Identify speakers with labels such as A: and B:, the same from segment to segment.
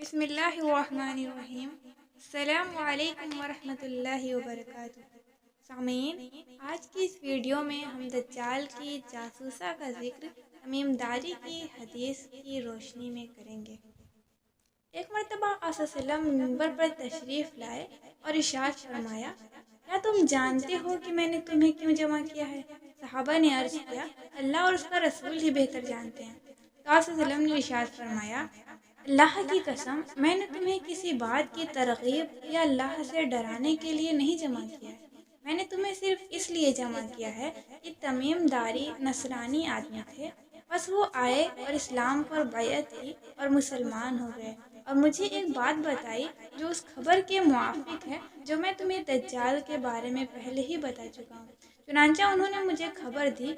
A: بسم اللہ الرحمن الرحیم۔ السلام علیکم ورحمۃ اللہ وبرکاتہ۔ سامعین، آج کی اس ویڈیو میں ہم دجال کی جاسوسہ کا ذکر تمیم داری کی حدیث کی روشنی میں کریں گے۔ ایک مرتبہ آقا صلی اللہ علیہ وسلم منبر پر تشریف لائے اور ارشاد فرمایا، کیا تم جانتے ہو کہ میں نے تمہیں کیوں جمع کیا ہے؟ صحابہ نے عرض کیا، اللہ اور اس کا رسول ہی بہتر جانتے ہیں۔ تو آقا صلی اللہ علیہ وسلم نے ارشاد فرمایا، اللہ کی قسم، میں نے تمہیں کسی بات کی ترغیب یا اللہ سے ڈرانے کے لیے نہیں جمع کیا ہے، میں نے تمہیں صرف اس لیے جمع کیا ہے کہ تمیم داری نصرانی آدمی تھے، بس وہ آئے اور اسلام پر بیعت کی اور مسلمان ہو گئے، اور مجھے ایک بات بتائی جو اس خبر کے موافق ہے جو میں تمہیں دجال کے بارے میں پہلے ہی بتا چکا ہوں۔ چنانچہ انہوں نے مجھے خبر دی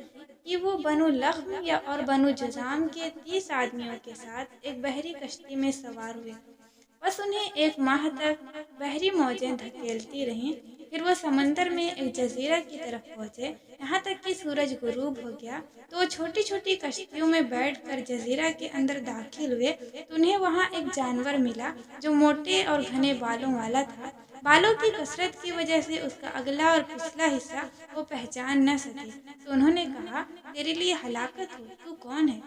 A: کہ وہ بنو لخم اور بنو جذام کے 30 آدمیوں کے ساتھ ایک بحری کشتی میں سوار ہوئے۔ بس انہیں ایک ماہ تک بحری موجیں دھکیلتی رہیں، پھر وہ سمندر میں ایک جزیرہ کی طرف پہنچے، یہاں تک کہ سورج غروب ہو گیا تو وہ چھوٹی چھوٹی کشتیوں میں بیٹھ کر جزیرہ کے اندر داخل ہوئے تو انہیں وہاں ایک جانور ملا جو موٹے اور گھنے بالوں والا تھا۔ بالوں کی کثرت کی وجہ سے اس کا اگلا اور پچھلا حصہ وہ پہچان نہ سکے، تو انہوں نے کہا، تیرے لیے ہلاکت ہو، تو کون ہے؟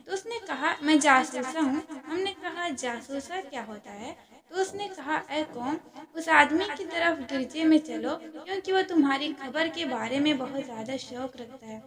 A: تو اس نے کہا، میں جاسوسہ ہوں۔ ہم نے کہا، جاسوسہ کیا ہوتا ہے؟ تو اس نے کہا، اے قوم، اس آدمی کی طرف گرجے میں چلو کیونکہ وہ تمہاری خبر کے بارے میں بہت زیادہ شوق رکھتا ہے۔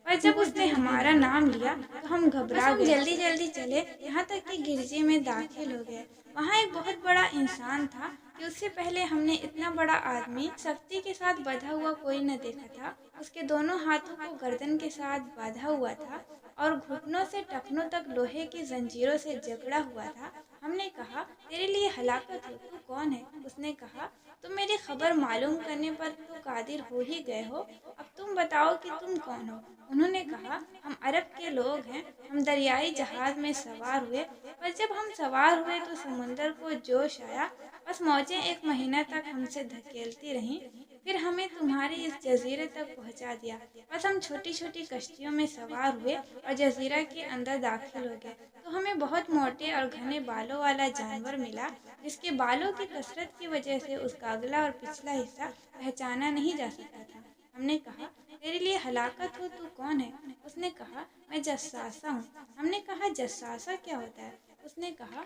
A: پر جب اس نے ہمارا نام لیا تو ہم گھبرا گئے، جلدی جلدی چلے، یہاں تک کہ گرجے میں داخل ہو گئے۔ وہاں ایک بہت بڑا انسان تھا کہ اس سے پہلے ہم نے اتنا بڑا آدمی سختی کے ساتھ بندھا ہوا کوئی نہ دیکھا تھا۔ اس کے دونوں ہاتھوں کو گردن کے ساتھ باندھا ہوا تھا اور گھٹنوں سے ٹخنوں تک لوہے کی زنجیروں سے جکڑا ہوا تھا۔ ہم نے کہا، تیرے لیے ہلاکت ہو، تو کون ہے؟ اس نے کہا، تم میری خبر معلوم کرنے پر تو قادر ہو ہی گئے ہو، اب تم بتاؤ کہ تم کون ہو؟ انہوں نے کہا، ہم عرب کے لوگ ہیں، ہم دریائی جہاز میں سوار ہوئے، پر جب ہم سوار ہوئے تو سمندر کو جوش آیا، بس موجیں ایک مہینہ تک ہم سے دھکیلتی رہیں، پھر ہمیں تمہارے اس جزیرے تک پہنچا دیا، بس ہم چھوٹی چھوٹی کشتیوں میں سوار ہوئے اور جزیرہ کے اندر داخل ہو گئے تو ہمیں بہت موٹے اور گھنے بالوں والا جانور ملا جس کے بالوں کی کثرت کی وجہ سے اس کا اگلا اور پچھلا حصہ پہچانا نہیں جا سکتا تھا۔ ہم نے کہا، تیرے لیے ہلاکت ہو، تو کون ہے؟ اس نے کہا، میں جساسہ ہوں۔ ہم نے کہا، جساسہ کیا ہوتا ہے؟ اس نے کہا،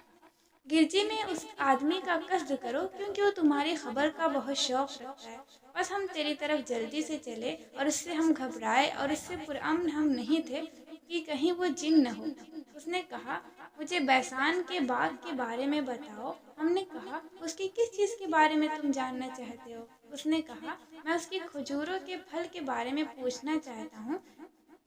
A: گرجی میں اس آدمی کا قصد کرو کیونکہ وہ تمہاری خبر کا بہت شوق رکھتا ہے۔ بس ہم تیری طرف جلدی سے چلے اور اس سے ہم گھبرائے اور اس سے پرامن ہم نہیں تھے کہ کہیں وہ جن نہ ہو۔ اس نے کہا، مجھے بیسان کے باغ کے بارے میں بتاؤ۔ ہم نے کہا، اس کی کس چیز کے بارے میں تم جاننا چاہتے ہو؟ اس نے کہا، میں اس کی کھجوروں کے پھل کے بارے میں پوچھنا چاہتا ہوں۔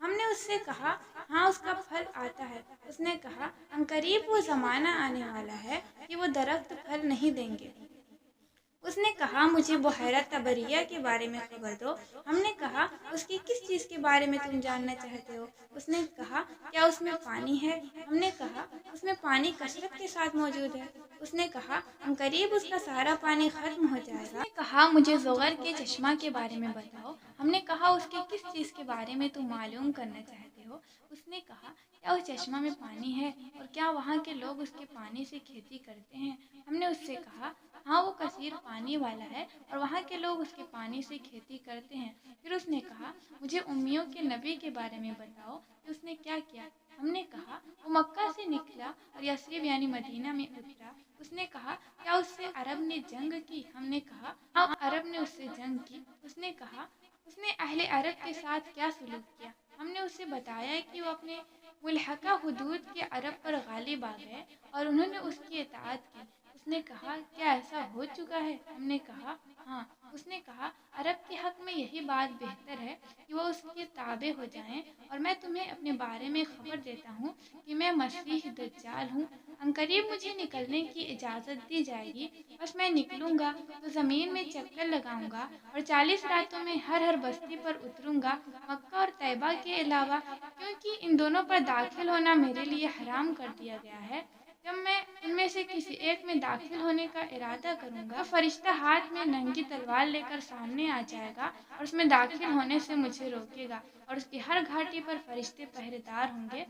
A: ہم نے اس سے کہا، ہاں، اس کا پھل آتا ہے۔ اس نے کہا، عنقریب وہ زمانہ آنے والا ہے کہ وہ درخت پھل نہیں دیں گے۔ اس نے کہا، مجھے بحیرہ طبریہ کے بارے میں خبر دو۔ ہم نے کہا، اس کی کس چیز کے بارے میں تم جاننا چاہتے ہو؟ اس نے کہا، کیا اس میں پانی ہے؟ ہم نے کہا، اس میں پانی کثرت کے ساتھ موجود ہے۔ اس نے کہا، عنقریب اس کا سارا پانی ختم ہو جائے گا۔ اس نے کہا، مجھے زغر کے چشمہ کے بارے میں بتاؤ۔ ہم نے کہا، اس کی کس چیز کے بارے میں تم معلوم کرنا چاہتے ہو؟ اس نے کہا، کیا اس چشمہ میں پانی ہے اور کیا وہاں کے لوگ اس کے پانی سے کھیتی کرتے ہیں؟ ہم نے اس سے کہا، ہاں، وہ کثیر پانی والا ہے اور وہاں کے لوگ اس کے پانی سے کھیتی کرتے ہیں۔ پھر اس نے کہا، مجھے امیوں کے نبی کے بارے میں بتاؤ کہ اس نے کیا کیا؟ ہم نے کہا، وہ مکہ سے نکلا اور یثرب یعنی مدینہ میں اترا۔ اس نے کہا، کیا اس سے عرب نے جنگ کی؟ ہم نے کہا، ہاں، عرب نے اس سے جنگ کی۔ اس نے کہا، اس نے اہل عرب کے ساتھ کیا سلوک کیا؟ ہم نے اسے بتایا کہ وہ اپنے ملحقہ حدود کے عرب پر غالب آ گئے اور انہوں نے اس کی اطاعت کی۔ اس نے کہا، کیا ایسا ہو چکا ہے؟ ہم نے کہا، ہاں۔ اس نے کہا، عرب کے حق میں یہی بات بہتر ہے کہ وہ اس کے تابع ہو جائیں، اور میں تمہیں اپنے بارے میں خبر دیتا ہوں کہ میں مسیح دجال ہوں۔ عنقریب مجھے نکلنے کی اجازت دی جائے گی، بس میں نکلوں گا تو زمین میں چکر لگاؤں گا اور 40 راتوں میں ہر بستی پر اتروں گا، مکہ اور طیبہ کے علاوہ، کیونکہ ان دونوں پر داخل ہونا میرے لیے حرام کر دیا گیا ہے۔ جب میں ان میں سے کسی ایک میں داخل ہونے کا ارادہ کروں گا تو فرشتہ ہاتھ میں ننگی تلوار لے کر سامنے آ جائے گا اور اس میں داخل ہونے سے مجھے روکے گا، اور اس کی ہر گھاٹی پر فرشتے پہرے دار ہوں گے۔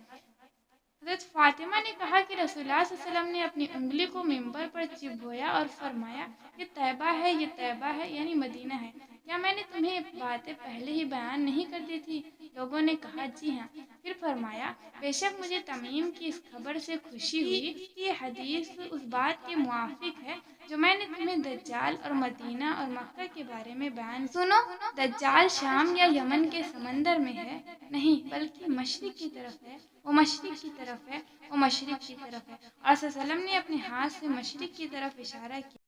B: حضرت فاطمہ نے کہا کہ رسول اللہ صلی اللہ علیہ وسلم نے اپنی انگلی کو ممبر پر چبویا اور فرمایا، یہ طیبہ ہے، یہ طیبہ ہے، یعنی مدینہ ہے۔ کیا میں نے تمہیں باتیں پہلے ہی بیان نہیں کر دی تھی؟ لوگوں نے کہا جی ہاں۔ پھر فرمایا، بے شک مجھے تمیم کی اس خبر سے خوشی ہوئی کہ یہ حدیث اس بات کے موافق ہے جو میں نے تمہیں دجال اور مدینہ اور مکہ کے بارے میں بیان کیا۔ سنو، دجال شام یا یمن کے سمندر میں ہے نہیں، بلکہ مشرق کی طرف ہے، وہ مشرق کی طرف ہے، وہ مشرق کی طرف ہے۔ اور صلی اللہ علیہ وسلم نے اپنے ہاتھ سے مشرق کی طرف اشارہ کیا۔